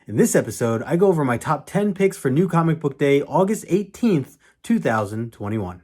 In this episode, I go over my top 10 picks for New Comic Book Day, August 18th, 2021.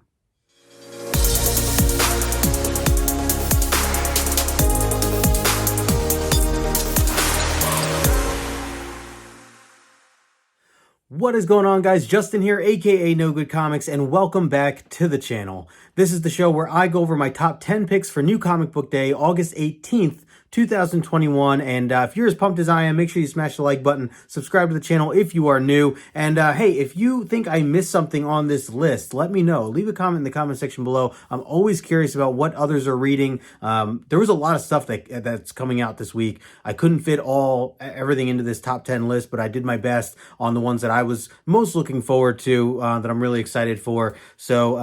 What is going on, guys? Justin here, aka No Good Comics, and welcome back to the channel. This is the show where I go over my top 10 picks for New Comic Book Day, August 18th, 2021. And if you're as pumped as I am, make sure you smash the like button, subscribe to the channel if you are new. And hey, if you think I missed something on this list, let me know. Leave a comment in the comment section below. I'm always curious about what others are reading. There was a lot of stuff that's coming out this week. I couldn't fit everything into this top 10 list, but I did my best on the ones that I was most looking forward to, that I'm really excited for. So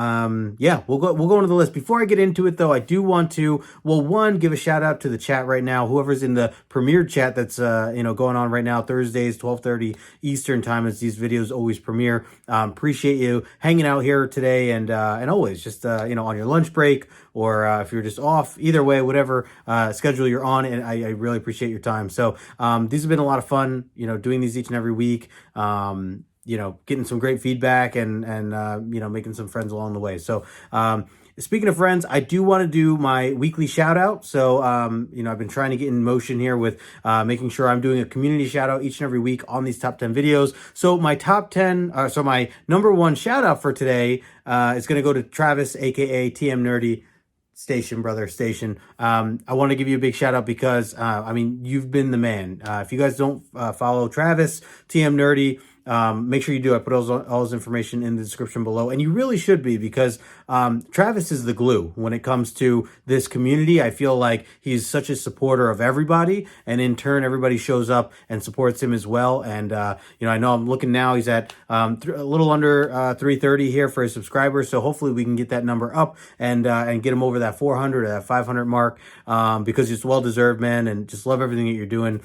yeah, we'll go into the list. Before I get into it, though, I do want to, well, one, give a shout out to the chat right now. Whoever's in the premiere chat that's going on right now, Thursdays 12:30 Eastern time, as these videos always premiere. Appreciate you hanging out here today, and always just on your lunch break, or if you're just off. Either way, whatever schedule you're on, and I really appreciate your time. So these have been a lot of fun, doing these each and every week. Getting some great feedback and making some friends along the way. So speaking of friends, I do want to do my weekly shout out. So, I've been trying to get in motion here with making sure I'm doing a community shout out each and every week on these top 10 videos. So my my number one shout out for today is going to go to Travis, aka TM Nerdy. Station. I want to give you a big shout out because, you've been the man. If you guys don't follow Travis, TM Nerdy, make sure you do. I put all his information in the description below, and you really should be, because Travis is the glue when it comes to this community. I feel like he's such a supporter of everybody, and in turn, everybody shows up and supports him as well. And I know I'm looking now, he's at a little under 330 here for his subscribers, so hopefully we can get that number up and get him over that 400 or that 500 mark, because it's well deserved, man, and just love everything that you're doing.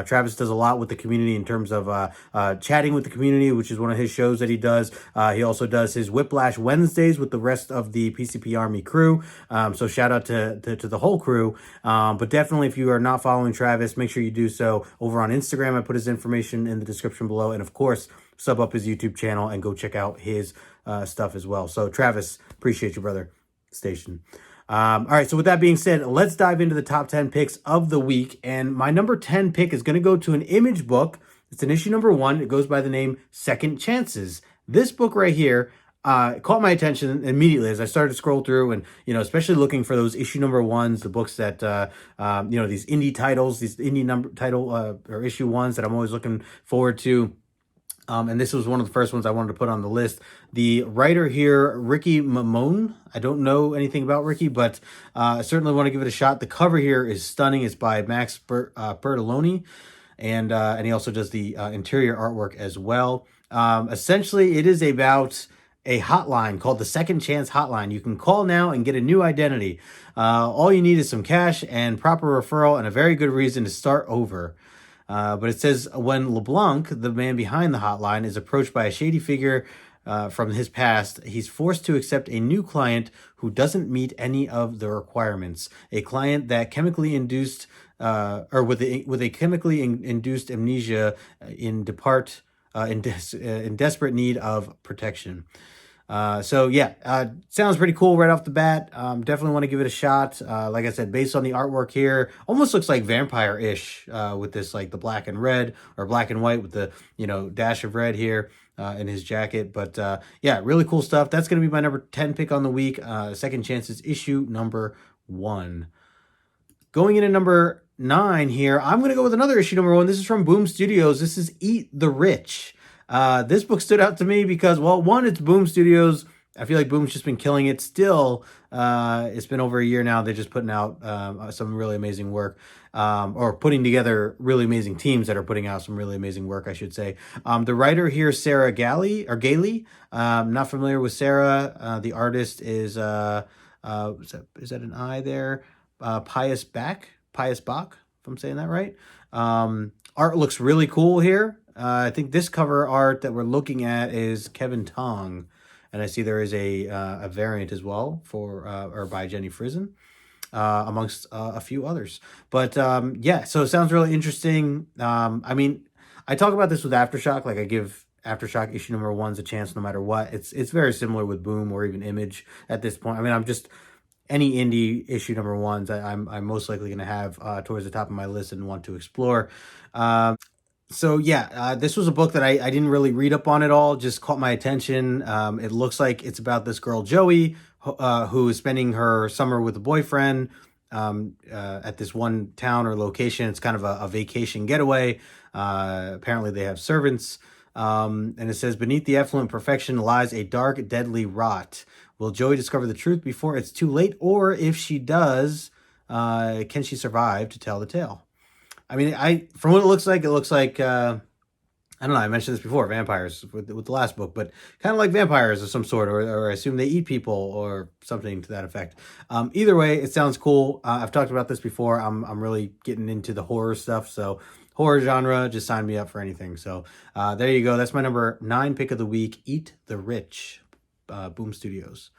Travis does a lot with the community in terms of chatting with the community, which is one of his shows that he does. He also does his Whiplash Wednesdays with the rest of the PCP Army crew. So shout out to the whole crew. But definitely, if you are not following Travis, make sure you do so over on Instagram. I put his information in the description below. And of course, sub up his YouTube channel and go check out his stuff as well. So Travis, appreciate you, brother. Station. All right, so with that being said, let's dive into the top 10 picks of the week. And my number 10 pick is going to go to an Image book. It's an issue number 1. It goes by the name Second Chances. This book right here caught my attention immediately as I started to scroll through, and especially looking for those issue number 1s, the books that these indie titles, these indie number title or issue 1s that I'm always looking forward to. And this was one of the first ones I wanted to put on the list. The writer here, Ricky Mamone. I don't know anything about Ricky, but I certainly want to give it a shot. The cover here is stunning. It's by Max Bertoloni, and he also does the interior artwork as well. Essentially, it is about a hotline called the Second Chance Hotline. You can call now and get a new identity. All you need is some cash and proper referral and a very good reason to start over. But it says, when LeBlanc, the man behind the hotline, is approached by a shady figure from his past, he's forced to accept a new client who doesn't meet any of the requirements. A client that chemically induced, with a chemically induced amnesia in desperate need of protection. Sounds pretty cool right off the bat. Definitely want to give it a shot. Like I said, based on the artwork here, almost looks like vampire-ish, with this, like the black and red, or black and white with the, dash of red here, in his jacket. But, really cool stuff. That's going to be my number 10 pick on the week. Second Chances issue number 1. Going into number 9 here, I'm going to go with another issue number 1. This is from Boom Studios. This is Eat the Rich. This book stood out to me because, well, one, it's Boom Studios. I feel like Boom's just been killing it. Still, it's been over a year now. They're just putting out some really amazing work, or putting together really amazing teams that are putting out some really amazing work, I should say. The writer here, Sarah Gailey. Not familiar with Sarah. The artist is that an I there? Pius Bach, if I'm saying that right. Art looks really cool here. I think this cover art that we're looking at is Kevin Tong, and I see there is a variant as well or by Jenny Frison, amongst a few others. But so it sounds really interesting. I talk about this with Aftershock. Like I give Aftershock issue number 1s a chance no matter what. It's very similar with Boom or even Image at this point. I mean, I'm just any indie issue number 1s I'm most likely going to have towards the top of my list and want to explore. So yeah, this was a book that I didn't really read up on at all, just caught my attention. It looks like it's about this girl, Joey, who is spending her summer with a boyfriend at this one town or location. It's kind of a vacation getaway. Apparently they have servants. And it says, beneath the effluent perfection lies a dark, deadly rot. Will Joey discover the truth before it's too late? Or if she does, can she survive to tell the tale? I mean, from what it looks like, I don't know, I mentioned this before, vampires with the last book, but kind of like vampires of some sort, or I assume they eat people or something to that effect. Either way, it sounds cool. I've talked about this before. I'm really getting into the horror stuff, so horror genre, just sign me up for anything. So there you go. That's my number 9 pick of the week, Eat the Rich, Boom Studios.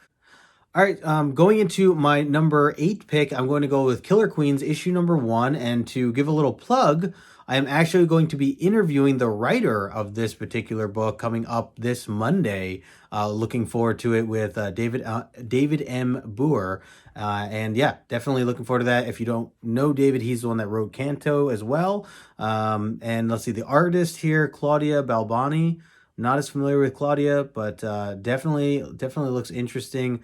All right, going into my number 8 pick, I'm going to go with Killer Queens issue number 1. And to give a little plug, I am actually going to be interviewing the writer of this particular book coming up this Monday. Looking forward to it with David M. Boer. And yeah, definitely looking forward to that. If you don't know David, he's the one that wrote Canto as well. And let's see, the artist here, Claudia Balbani. Not as familiar with Claudia, but definitely looks interesting.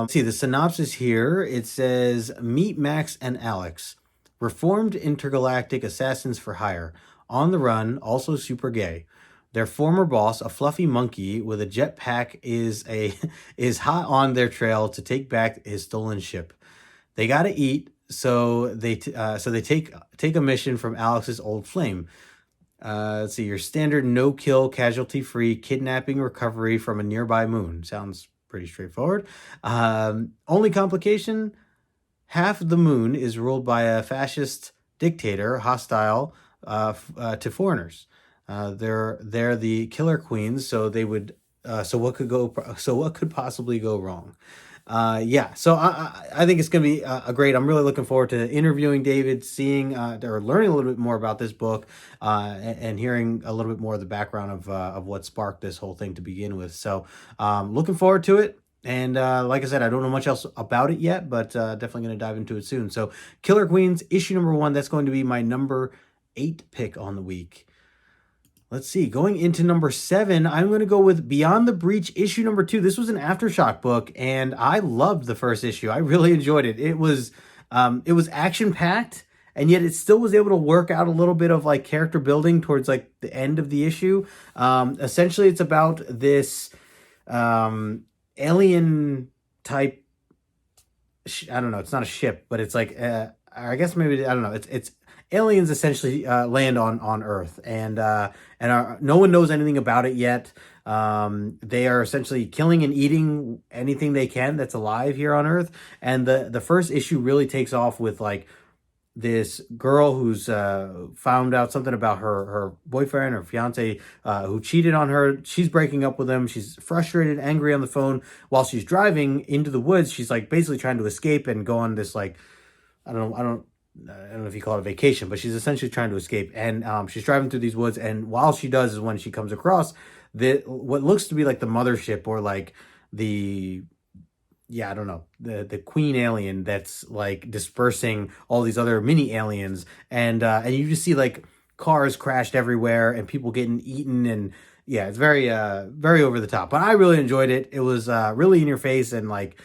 See the synopsis here. It says, meet Max and Alex, reformed intergalactic assassins for hire, on the run, also super gay. Their former boss, a fluffy monkey with a jetpack, is hot on their trail to take back his stolen ship. They gotta eat, so they take a mission from Alex's old flame. Let's see, your standard no-kill, casualty-free kidnapping recovery from a nearby moon. Sounds pretty straightforward. Only complication, half the moon is ruled by a fascist dictator hostile to foreigners. They're the Killer Queens, so they would. So what could possibly go wrong? Yeah, so I think it's going to be great. I'm really looking forward to interviewing David, seeing or learning a little bit more about this book, and hearing a little bit more of the background of what sparked this whole thing to begin with. So looking forward to it. And like I said, I don't know much else about it yet, but definitely going to dive into it soon. So Killer Queens, issue number 1, that's going to be my number 8 pick on the week. Let's see, going into number 7, I'm going to go with Beyond the Breach, issue number 2. This was an Aftershock book, and I loved the first issue. I really enjoyed it. It was action-packed, and yet it still was able to work out a little bit of like character building towards like the end of the issue. Essentially, it's about this alien type. I don't know. It's not a ship, but it's like I guess maybe I don't know. It's aliens essentially land on Earth, and no one knows anything about it yet. They are essentially killing and eating anything they can that's alive here on Earth. And the first issue really takes off with like this girl who's found out something about her boyfriend or fiance who cheated on her. She's breaking up with him. She's frustrated, angry on the phone while she's driving into the woods. She's like basically trying to escape and go on this like I don't know if you call it a vacation, but she's essentially trying to escape. And she's driving through these woods, and while she does is when she comes across what looks to be like the mothership or like the queen alien that's like dispersing all these other mini aliens, and you just see like cars crashed everywhere and people getting eaten, and yeah, it's very over the top. But I really enjoyed it. It was really in your face, and like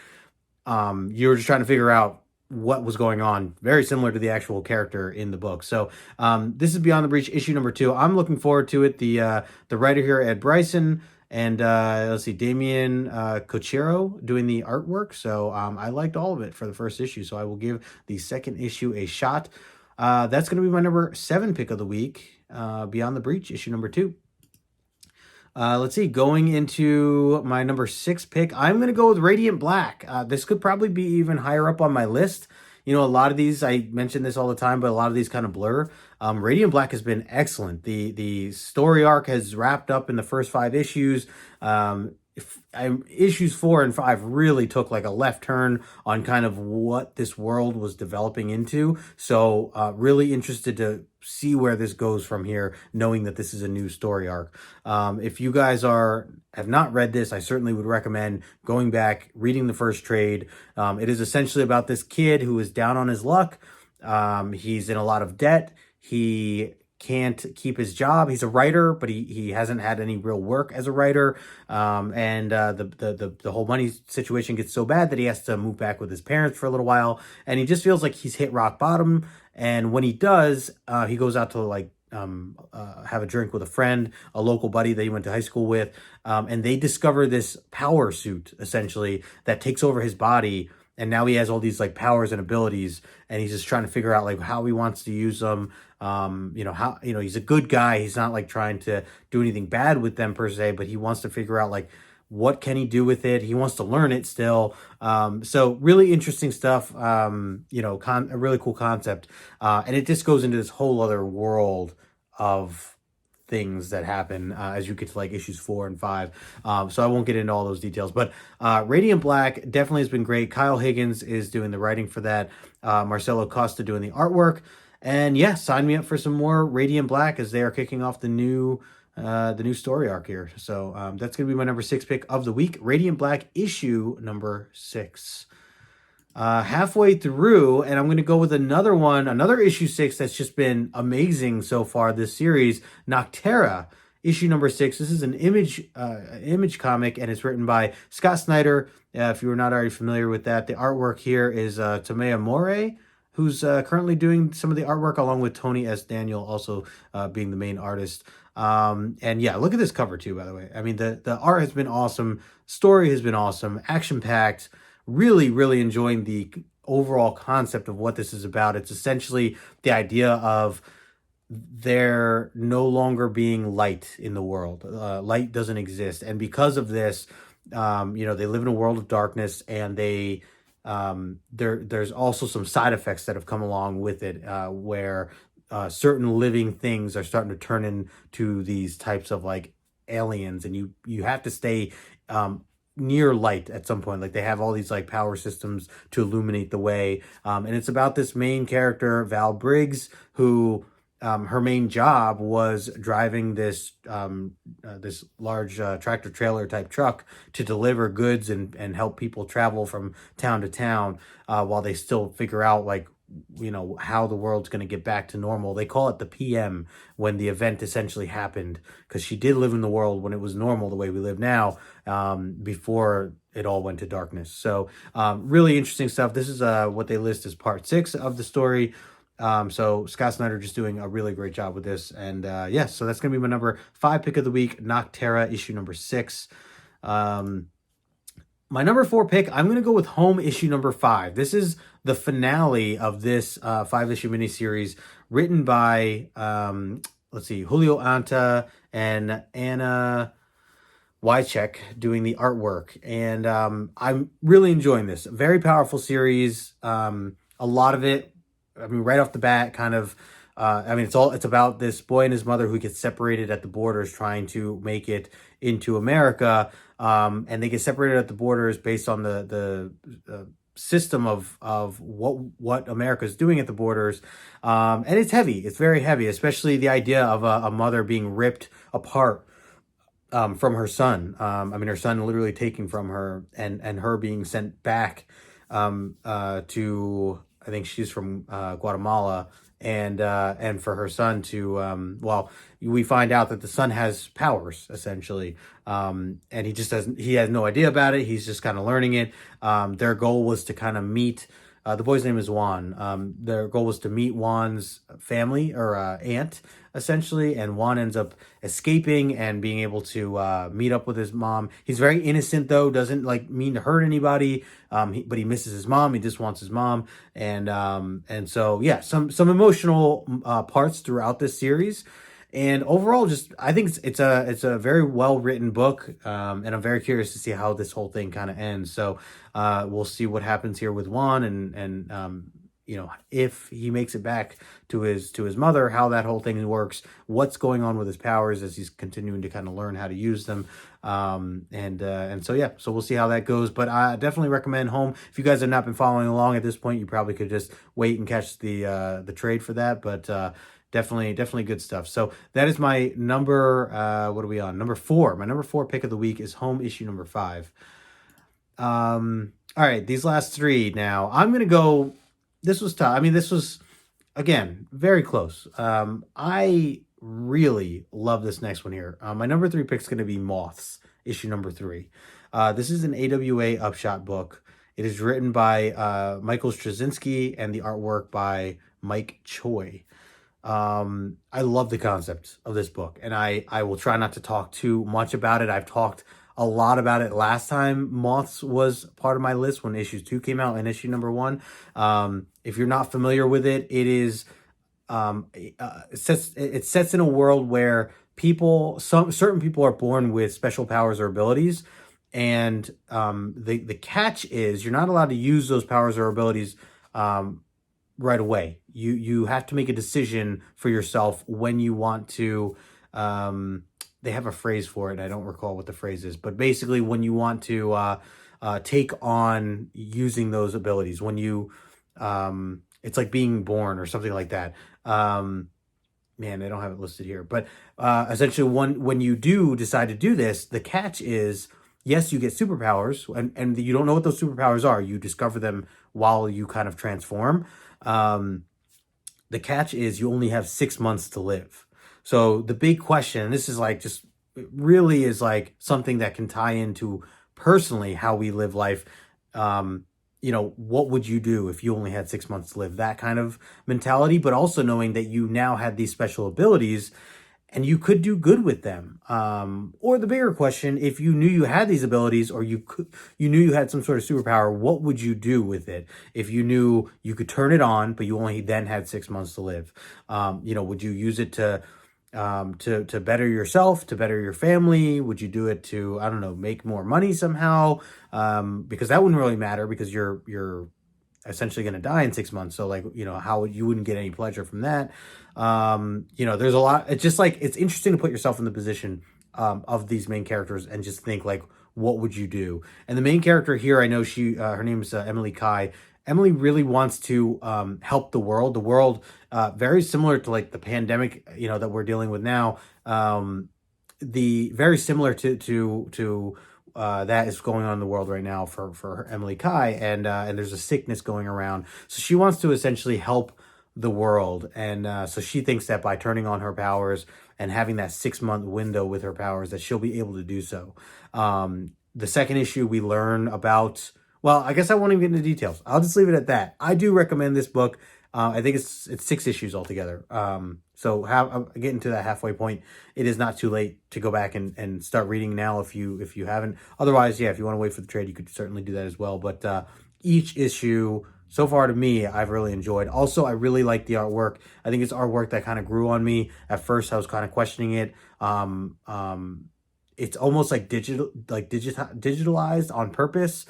you were just trying to figure out what was going on, very similar to the actual character in the book. So this is Beyond the Breach, issue number 2. I'm looking forward to it. The writer here, Ed Bryson, and let's see, Damian Cochero doing the artwork. So I liked all of it for the first issue, so I will give the second issue a shot. That's going to be my number 7 pick of the week, Beyond the Breach, issue number 2. Let's see, going into my number 6 pick, I'm going to go with Radiant Black. This could probably be even higher up on my list. You know, a lot of these, I mention this all the time, but a lot of these kind of blur. Radiant Black has been excellent. The story arc has wrapped up in the first 5 issues. issues 4 and 5 really took like a left turn on kind of what this world was developing into. So really interested to see where this goes from here, knowing that this is a new story arc. If you guys have not read this, I certainly would recommend going back, reading the first trade. It is essentially about this kid who is down on his luck. He's in a lot of debt. He can't keep his job. He's a writer, but he hasn't had any real work as a writer. The whole money situation gets so bad that he has to move back with his parents for a little while. And he just feels like he's hit rock bottom. And when he does, he goes out to like have a drink with a friend, a local buddy that he went to high school with. And they discover this power suit essentially that takes over his body. And now he has all these like powers and abilities, and he's just trying to figure out like how he wants to use them. He's a good guy. He's not like trying to do anything bad with them per se, but he wants to figure out like what can he do with it. He wants to learn it still. So really interesting stuff. A really cool concept. And it just goes into this whole other world of things that happen as you get to like issues 4 and 5. So I won't get into all those details, but Radiant Black definitely has been great. Kyle Higgins is doing the writing for that. Marcelo Costa doing the artwork. And yeah, sign me up for some more Radiant Black as they are kicking off the new story arc here. So that's going to be my number 6 pick of the week. Radiant Black issue number 6. Halfway through, and I'm going to go with another issue 6 that's just been amazing so far this series, Nocterra, issue number 6. This is an image comic, and it's written by Scott Snyder. If you were not already familiar with that, the artwork here is Tomea More, who's currently doing some of the artwork, along with Tony S. Daniel also being the main artist. And yeah, look at this cover too, by the way. I mean, the art has been awesome. Story has been awesome. Action-packed. Really, really enjoying the overall concept of what this is about. It's essentially the idea of there no longer being light in the world. Light doesn't exist. And because of this, they live in a world of darkness, and there's also some side effects that have come along with it, where certain living things are starting to turn into these types of like aliens, and you have to stay near light at some point. Like they have all these like power systems to illuminate the way, and it's about this main character, Val Briggs, who her main job was driving this large tractor trailer type truck to deliver goods and help people travel from town to town, while they still figure out like how the world's going to get back to normal. They call it the PM, when the event essentially happened, because she did live in the world when it was normal the way we live now, before it all went to darkness. So really interesting stuff. This is what they list as part 6 of the story. So Scott Snyder just doing a really great job with this. And so that's going to be my number 5 pick of the week, Nocterra, issue number 6. My number 4 pick, I'm going to go with Home issue number 5. This is the finale of this 5-issue miniseries, written by, Julio Anta and Anna Wycheck doing the artwork. And I'm really enjoying this. Very powerful series. A lot of it, right off the bat, kind of, it's about this boy and his mother who get separated at the borders trying to make it into America. And they get separated at the borders based on the system of what America is doing at the borders. And it's heavy. It's very heavy, especially the idea of a mother being ripped apart from her son. Her son literally taken from her, and her being sent back to, I think she's from Guatemala, and for her son to, we find out that the son has powers essentially, and he has no idea about it. He's just kind of learning it. Their goal was to kind of meet, the boy's name is Juan. Their goal was to meet Juan's family, or aunt, essentially, and Juan ends up escaping and being able to meet up with his mom. He's very innocent though, doesn't like mean to hurt anybody, but he misses his mom. He just wants his mom, and so yeah, some emotional parts throughout this series. And overall, I think it's a very well written book, and I'm very curious to see how this whole thing kind of ends. So we'll see what happens here with Juan, and if he makes it back to his mother, how that whole thing works, what's going on with his powers as he's continuing to kind of learn how to use them. And so, yeah, so we'll see how that goes. But I definitely recommend Home. If you guys have not been following along at this point, you probably could just wait and catch the trade for that. But definitely good stuff. So that is my number, what are we on? Number 4. My number 4 pick of the week is Home issue number 5. All right, these last 3 now. I'm going to go, this was tough. I mean, this was, again, very close. I really love this next one here. My number 3 pick is going to be Moths, issue number 3. This is an AWA Upshot book. It is written by Michael Straczynski and the artwork by Mike Choi. I love the concept of this book, and I will try not to talk too much about it. I've talked a lot about it last time Moths was part of my list when issue 2 came out and issue number 1. If you're not familiar with it, it is it sets in a world where certain people are born with special powers or abilities, and the catch is you're not allowed to use those powers or abilities right away. You have to make a decision for yourself when you want to. They have a phrase for it. I don't recall what the phrase is, but basically when you want to take on using those abilities, when you it's like being born or something like that. Man, I don't have it listed here, but essentially when you do decide to do this, the catch is, yes, you get superpowers, and you don't know what those superpowers are. You discover them while you kind of transform. The catch is you only have 6 months to live. So the big question, and this is like just, it really is like something that can tie into personally how we live life. What would you do if you only had 6 months to live? That kind of mentality, but also knowing that you now had these special abilities and you could do good with them. Or the bigger question, if you knew you had these abilities, or you knew you had some sort of superpower, what would you do with it? If you knew you could turn it on, but you only then had 6 months to live, would you use it to better yourself, to better your family? Would you do it to, I don't know, make more money somehow? Because that wouldn't really matter, because you're essentially going to die in 6 months. So how you wouldn't get any pleasure from that. There's a lot. It's just like, it's interesting to put yourself in the position of these main characters and just think like, what would you do? And the main character here, I know her name is Emily Kai. Emily really wants to help the world. The world, very similar to like the pandemic, that we're dealing with now. Very similar to that is going on in the world right now for Emily Kai, and there's a sickness going around. So she wants to essentially help the world, and so she thinks that by turning on her powers and having that 6-month window with her powers, that she'll be able to do so. The second issue, we learn about. Well, I guess I won't even get into details. I'll just leave it at that. I do recommend this book. I think it's 6 issues altogether. So getting to that halfway point, it is not too late to go back and start reading now if you haven't. Otherwise, yeah, if you want to wait for the trade, you could certainly do that as well. But each issue, so far to me, I've really enjoyed. Also, I really like the artwork. I think it's artwork that kind of grew on me. At first, I was kind of questioning it. It's almost like digitalized on purpose.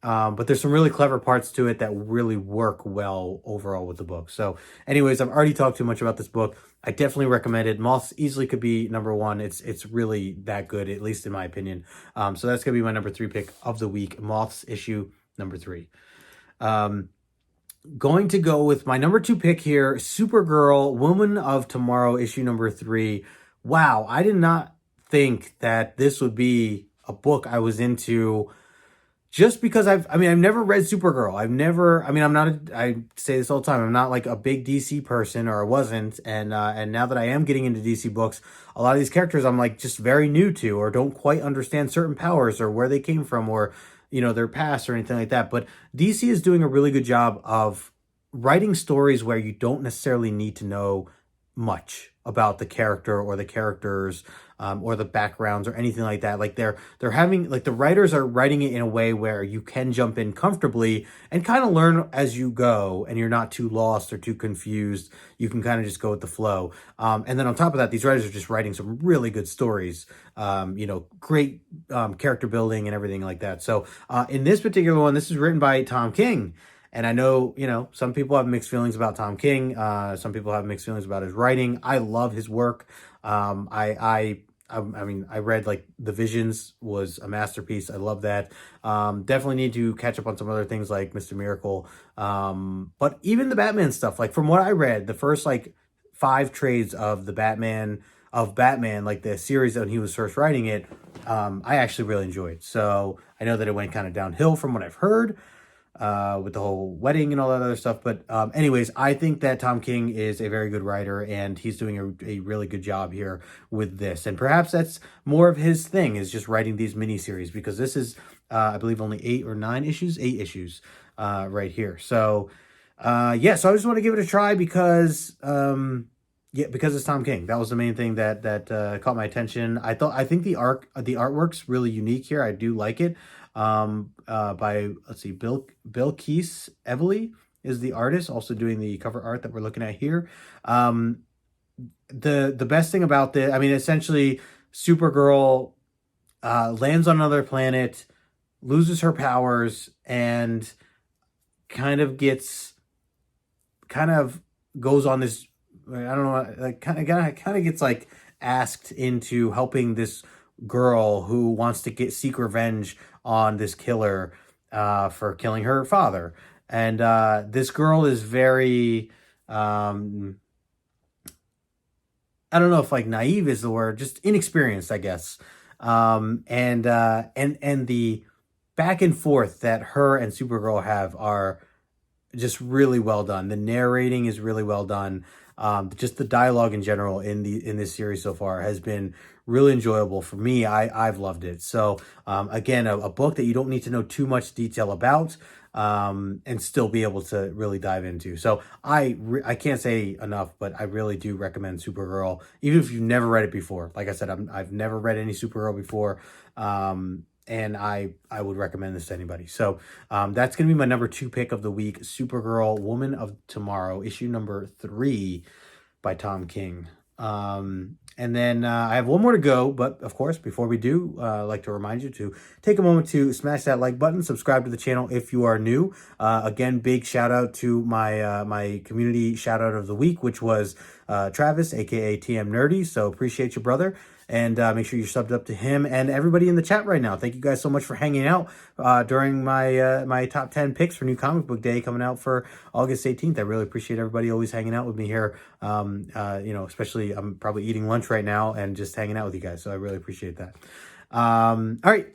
But there's some really clever parts to it that really work well overall with the book. So anyways, I've already talked too much about this book. I definitely recommend it. Moths easily could be number 1. It's really that good, at least in my opinion. So that's going to be my number 3 pick of the week. Moths issue number 3. Going to go with my number 2 pick here, Supergirl, Woman of Tomorrow, issue number 3. Wow, I did not think that this would be a book I was into. Just because I've never read Supergirl. I say this all the time. I'm not like a big DC person, or I wasn't. And now that I am getting into DC books, a lot of these characters I'm like just very new to, or don't quite understand certain powers or where they came from, or, their past or anything like that. But DC is doing a really good job of writing stories where you don't necessarily need to know much about the character or the characters, or the backgrounds or anything like that. Like they're having, like, the writers are writing it in a way where you can jump in comfortably and kind of learn as you go, and you're not too lost or too confused. You can kind of just go with the flow. And then on top of that, these writers are just writing some really good stories, great character building and everything like that. So in this particular one, this is written by Tom King. And I know, you know, some people have mixed feelings about Tom King. Some people have mixed feelings about his writing. I love his work. I mean, I read like The Visions was a masterpiece. I love that. Definitely need to catch up on some other things like Mr. Miracle. But even the Batman stuff, like from what I read, the first like 5 trades of Batman, like the series when he was first writing it, I actually really enjoyed. So I know that it went kind of downhill from what I've heard with the whole wedding and all that other stuff. But anyways, I think that Tom King is a very good writer, and he's doing a really good job here with this. And perhaps that's more of his thing, is just writing these miniseries, because this is, I believe, only 8 or 9 issues, 8 issues right here. So yeah, so I just want to give it a try because because it's Tom King. That was the main thing that caught my attention. I think the artwork's really unique here. I do like it. By, let's see, Bill Keese Evely is the artist, also doing the cover art that we're looking at here. The best thing about this, I mean, essentially, Supergirl lands on another planet, loses her powers, and kind of goes on this, I don't know, like kind of gets like asked into helping this girl who wants to seek revenge on this killer for killing her father. And this girl is very I don't know if like naive is the word, just inexperienced, I guess. And the back and forth that her and Supergirl have are just really well done. The narrating is really well done. Just the dialogue in general in this series so far has been really enjoyable for me. I've loved it. So again, a book that you don't need to know too much detail about, and still be able to really dive into. So I can't say enough, but I really do recommend Supergirl, even if you've never read it before. Like I said, I've never read any Supergirl before. And I would recommend this to anybody. So that's going to be my number 2 pick of the week, Supergirl, Woman of Tomorrow, issue number 3 by Tom King. And then I have one more to go, but of course, before we do, I'd like to remind you to take a moment to smash that like button, subscribe to the channel if you are new. Again, big shout out to my my community shout out of the week, which was Travis, aka TM Nerdy. So appreciate you, brother. And make sure you're subbed up to him and everybody in the chat right now. Thank you guys so much for hanging out during my my top 10 picks for New Comic Book Day coming out for August 18th. I really appreciate everybody always hanging out with me here. You know, especially I'm probably eating lunch right now and just hanging out with you guys. So I really appreciate that. All right.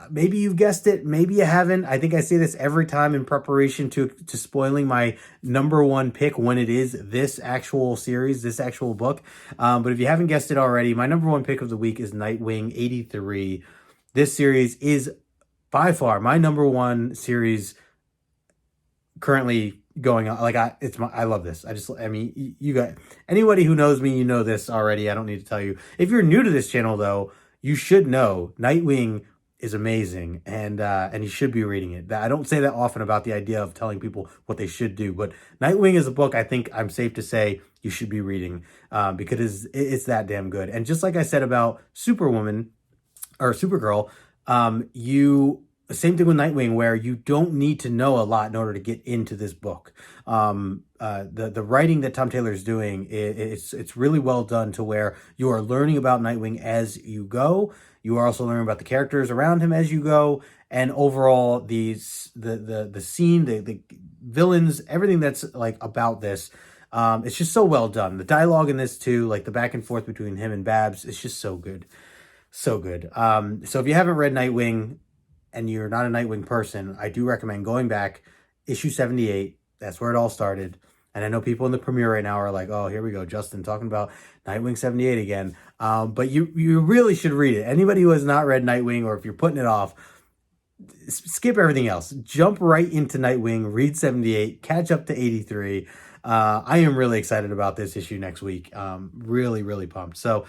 Maybe you've guessed it, maybe you haven't. I think I say this every time in preparation to spoiling my number 1 pick when it is this actual series, this actual book. But if you haven't guessed it already, my number 1 pick of the week is Nightwing 83. This series is by far my number 1 series currently going on. Like I love this. I mean, you got anybody who knows me, you know this already. I don't need to tell you. If you're new to this channel though, you should know Nightwing is amazing, and you should be reading it. I don't say that often about the idea of telling people what they should do, but Nightwing is a book I think I'm safe to say you should be reading because it's that damn good. And just like I said about Superwoman or Supergirl, same thing with Nightwing, where you don't need to know a lot in order to get into this book. The writing that Tom Taylor is doing, it's really well done to where you are learning about Nightwing as you go. You are also learning about the characters around him as you go, and overall the scene, the villains, everything that's like about this. It's just so well done. The dialogue in this too, like the back and forth between him and Babs, it's just so good, so good. So if you haven't read Nightwing and you're not a Nightwing person, I do recommend going back, issue 78. That's where it all started. And I know people in the premiere right now are like, oh, here we go, Justin talking about Nightwing 78 again. But you really should read it. Anybody who has not read Nightwing, or if you're putting it off, skip everything else. Jump right into Nightwing, read 78, catch up to 83. I am really excited about this issue next week. Really, really pumped. So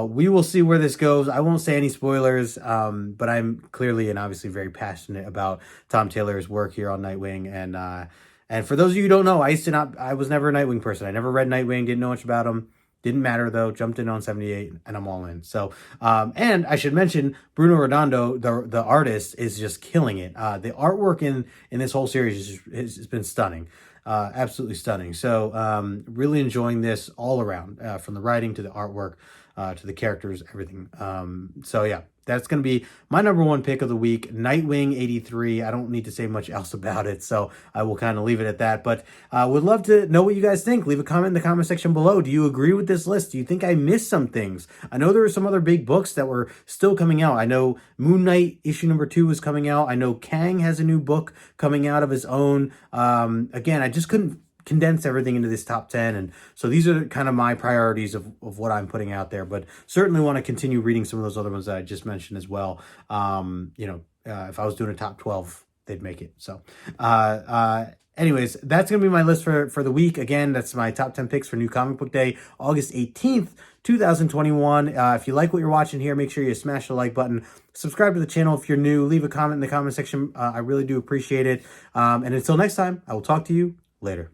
we will see where this goes. I won't say any spoilers, but I'm clearly and obviously very passionate about Tom Taylor's work here on Nightwing. And for those of you who don't know, I was never a Nightwing person. I never read Nightwing, didn't know much about him. Didn't matter though. Jumped in on 78, and I'm all in. So, and I should mention Bruno Redondo, the artist, is just killing it. The artwork in this whole series has been stunning, absolutely stunning. So, really enjoying this all around, from the writing to the artwork, to the characters, everything. So yeah. That's going to be my number one pick of the week, Nightwing 83. I don't need to say much else about it, so I will kind of leave it at that. But would love to know what you guys think. Leave a comment in the comment section below. Do you agree with this list? Do you think I missed some things? I know there were some other big books that were still coming out. I know Moon Knight issue number 2 is coming out. I know Kang has a new book coming out of his own. Again, I just couldn't condense everything into this top 10, and so these are kind of my priorities of what I'm putting out there, but certainly want to continue reading some of those other ones that I just mentioned as well. If I was doing a top 12, they'd make it. So anyways, that's gonna be my list for the week. Again, that's my top 10 picks for New Comic Book Day, August 18th 2021. If you like what you're watching here, make sure you smash the like button, subscribe to the channel if you're new, leave a comment in the comment section. I really do appreciate it, and until next time, I will talk to you later.